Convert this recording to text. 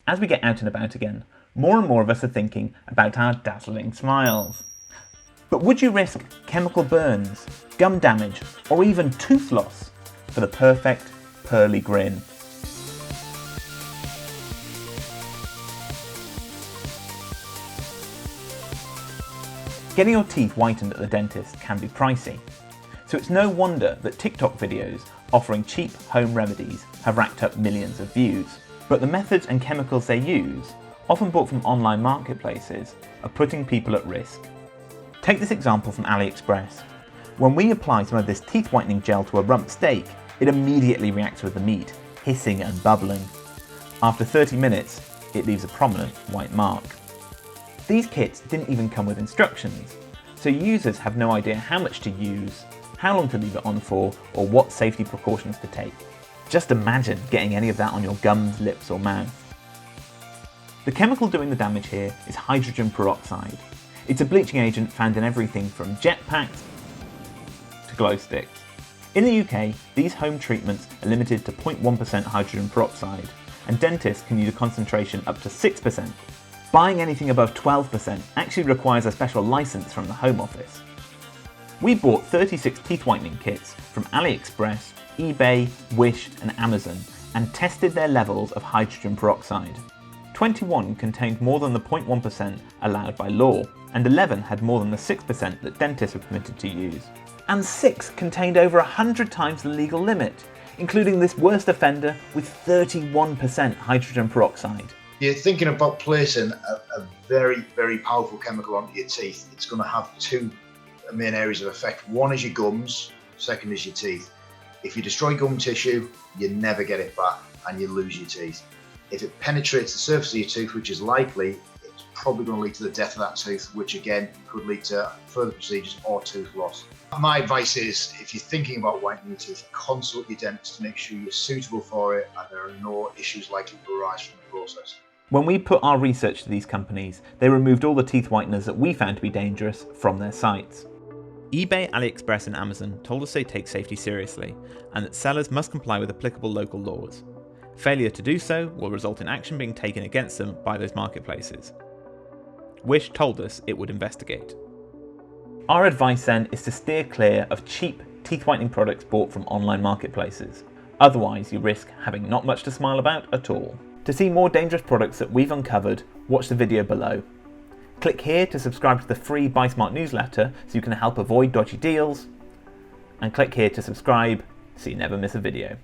As we get out and about again, more and more of us are thinking about our dazzling smiles. But would you risk chemical burns, gum damage, or even tooth loss for the perfect pearly grin? Getting your teeth whitened at the dentist can be pricey, so it's no wonder that TikTok videos offering cheap home remedies have racked up millions of views. But the methods and chemicals they use, often bought from online marketplaces, are putting people at risk. Take this example from AliExpress. When we apply some of this teeth whitening gel to a rump steak, it immediately reacts with the meat, hissing and bubbling. After 30 minutes, it leaves a prominent white mark. These kits didn't even come with instructions, so users have no idea how much to use, how long to leave it on for, or what safety precautions to take. Just imagine getting any of that on your gums, lips or mouth. The chemical doing the damage here is hydrogen peroxide. It's a bleaching agent found in everything from jetpacks to glow sticks. In the UK, these home treatments are limited to 0.1% hydrogen peroxide, and dentists can use a concentration up to 6%. Buying anything above 12% actually requires a special license from the Home Office. We bought 36 teeth whitening kits from AliExpress, eBay, Wish and Amazon and tested their levels of hydrogen peroxide. 21 contained more than the 0.1% allowed by law, and 11 had more than the 6% that dentists are permitted to use. And 6 contained over 100 times the legal limit, including this worst offender with 31% hydrogen peroxide. You're thinking about placing a very, very powerful chemical onto your teeth. It's going to have two main areas of effect. One is your gums, second is your teeth. If you destroy gum tissue, you never get it back and you lose your teeth. If it penetrates the surface of your tooth, which is likely, it's probably going to lead to the death of that tooth, which again could lead to further procedures or tooth loss. My advice is, if you're thinking about whitening your teeth, consult your dentist to make sure you're suitable for it and there are no issues likely to arise from the process. When we put our research to these companies, they removed all the teeth whiteners that we found to be dangerous from their sites. eBay, AliExpress and Amazon told us they take safety seriously and that sellers must comply with applicable local laws. Failure to do so will result in action being taken against them by those marketplaces. Wish told us it would investigate. Our advice then is to steer clear of cheap teeth whitening products bought from online marketplaces. Otherwise you risk having not much to smile about at all. To see more dangerous products that we've uncovered, watch the video below. Click here to subscribe to the free Buy Smart newsletter so you can help avoid dodgy deals, and click here to subscribe so you never miss a video.